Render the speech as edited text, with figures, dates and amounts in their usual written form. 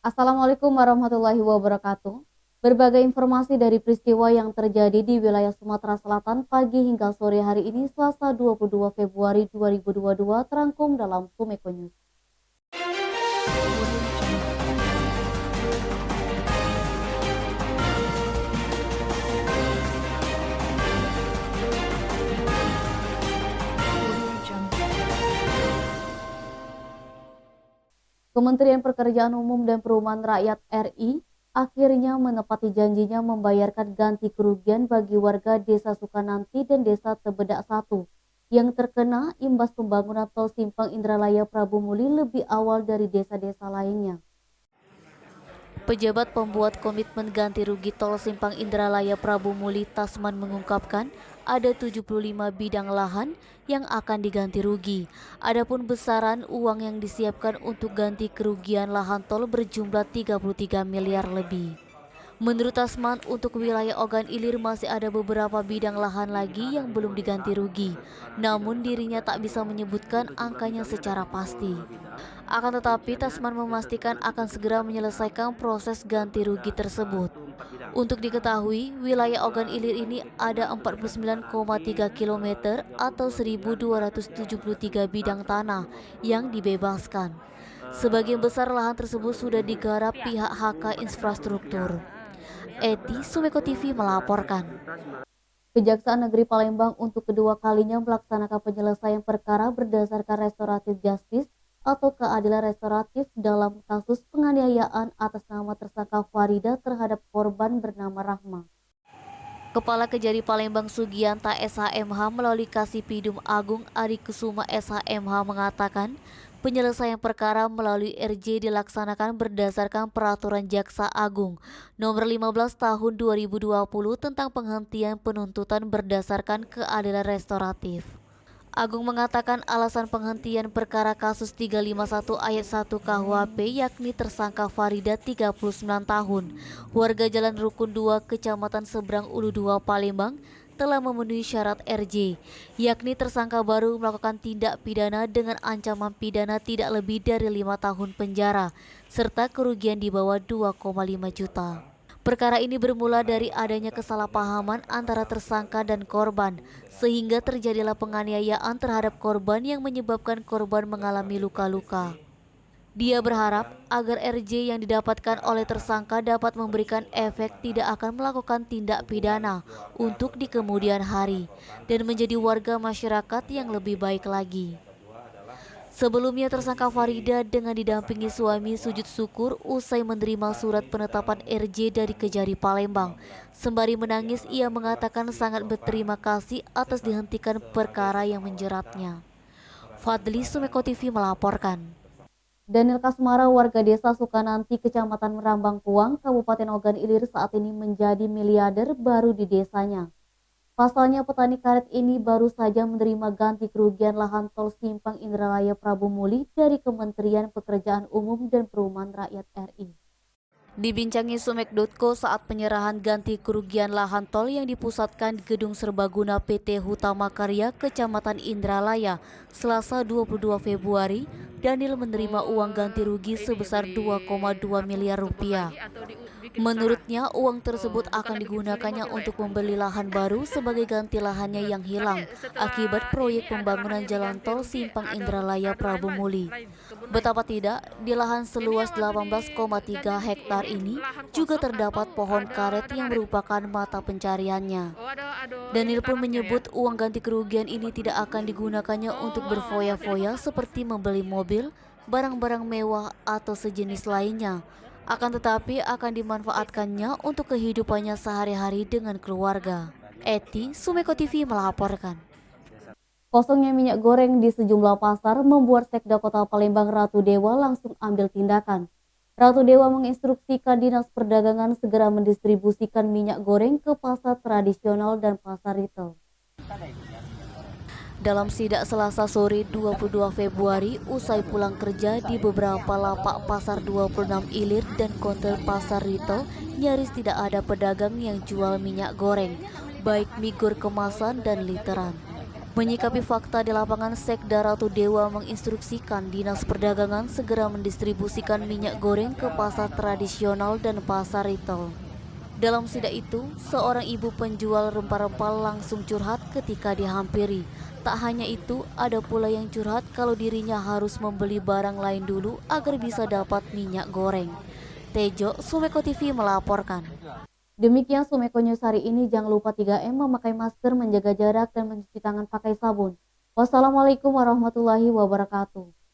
Assalamualaikum warahmatullahi wabarakatuh. Berbagai informasi dari peristiwa yang terjadi di wilayah Sumatera Selatan pagi hingga sore hari ini Selasa 22 Februari 2022 terangkum dalam Sumeko News. Kementerian Pekerjaan Umum dan Perumahan Rakyat RI akhirnya menepati janjinya membayarkan ganti kerugian bagi warga Desa Sukananti dan Desa Tebedak 1 yang terkena imbas pembangunan tol Simpang Indralaya Prabu Muli lebih awal dari desa-desa lainnya. Pejabat pembuat komitmen ganti rugi tol Simpang Indralaya Prabu Muli Tasman mengungkapkan ada 75 bidang lahan yang akan diganti rugi. Adapun besaran uang yang disiapkan untuk ganti kerugian lahan tol berjumlah 33 miliar lebih. Menurut Tasman, untuk wilayah Ogan Ilir masih ada beberapa bidang lahan lagi yang belum diganti rugi. Namun dirinya tak bisa menyebutkan angkanya secara pasti. Akan tetapi, Tasman memastikan akan segera menyelesaikan proses ganti rugi tersebut. Untuk diketahui, wilayah Ogan Ilir ini ada 49,3 km atau 1.273 bidang tanah yang dibebaskan. Sebagian besar lahan tersebut sudah digarap pihak HK Infrastruktur. Eti Sumeko TV melaporkan. Kejaksaan Negeri Palembang untuk kedua kalinya melaksanakan penyelesaian perkara berdasarkan restoratif justice atau keadilan restoratif dalam kasus penganiayaan atas nama tersangka Farida terhadap korban bernama Rahma. Kepala Kejari Palembang Sugianta SHMH melalui Kasipidum Agung Ari Kusuma SHMH mengatakan penyelesaian perkara melalui RJ dilaksanakan berdasarkan Peraturan Jaksa Agung Nomor 15 Tahun 2020 tentang penghentian penuntutan berdasarkan keadilan restoratif. Agung mengatakan alasan penghentian perkara kasus 351 ayat 1 KUHP yakni tersangka Farida 39 tahun, warga Jalan Rukun 2 Kecamatan Seberang Ulu 2 Palembang telah memenuhi syarat RJ, yakni tersangka baru melakukan tindak pidana dengan ancaman pidana tidak lebih dari 5 tahun penjara, serta kerugian di bawah 2,5 juta. Perkara ini bermula dari adanya kesalahpahaman antara tersangka dan korban, sehingga terjadilah penganiayaan terhadap korban yang menyebabkan korban mengalami luka-luka. Dia berharap agar RJ yang didapatkan oleh tersangka dapat memberikan efek tidak akan melakukan tindak pidana untuk di kemudian hari dan menjadi warga masyarakat yang lebih baik lagi. Sebelumnya tersangka Farida dengan didampingi suami sujud syukur usai menerima surat penetapan RJ dari Kejari Palembang. Sembari menangis ia mengatakan sangat berterima kasih atas dihentikan perkara yang menjeratnya. Fadli Sumeko TV melaporkan. Daniel Kasmara warga desa Sukananti Kecamatan Merambang Puang, Kabupaten Ogan Ilir saat ini menjadi miliarder baru di desanya. Pasalnya petani karet ini baru saja menerima ganti kerugian lahan tol Simpang Indralaya Prabu Muli dari Kementerian Pekerjaan Umum dan Perumahan Rakyat RI. Dibincangi Sumek.co saat penyerahan ganti kerugian lahan tol yang dipusatkan di Gedung Serbaguna PT Hutama Karya Kecamatan Indralaya Selasa 22 Februari, Daniel menerima uang ganti rugi sebesar 2,2 miliar rupiah. Menurutnya, uang tersebut akan digunakannya untuk membeli lahan baru sebagai ganti lahannya yang hilang akibat proyek pembangunan jalan tol Simpang Indralaya Prabu Muli. Betapa tidak, di lahan seluas 18,3 hektar ini juga terdapat pohon karet yang merupakan mata pencariannya. Daniel pun menyebut uang ganti kerugian ini tidak akan digunakannya untuk berfoya-foya seperti membeli mobil, barang-barang mewah atau sejenis lainnya. Akan tetapi akan dimanfaatkannya untuk kehidupannya sehari-hari dengan keluarga. Eti Sumeko TV melaporkan. Kosongnya minyak goreng di sejumlah pasar membuat Sekda Kota Palembang Ratu Dewa langsung ambil tindakan. Ratu Dewa menginstruksikan Dinas Perdagangan segera mendistribusikan minyak goreng ke pasar tradisional dan pasar retail. Dalam sidak Selasa sore 22 Februari, usai pulang kerja di beberapa lapak pasar 26 Ilir dan konter pasar retail, nyaris tidak ada pedagang yang jual minyak goreng, baik mie kemasan dan literan. Menyikapi fakta di lapangan, Sekda Ratu Dewa menginstruksikan Dinas Perdagangan segera mendistribusikan minyak goreng ke pasar tradisional dan pasar retail. Dalam sidak itu, seorang ibu penjual rempah-rempah langsung curhat ketika dihampiri. Tak hanya itu, ada pula yang curhat kalau dirinya harus membeli barang lain dulu agar bisa dapat minyak goreng. Tejo, Sumeko TV melaporkan. Demikian Sumeko News hari ini. Jangan lupa 3M, memakai masker, menjaga jarak, dan mencuci tangan pakai sabun. Wassalamualaikum warahmatullahi wabarakatuh.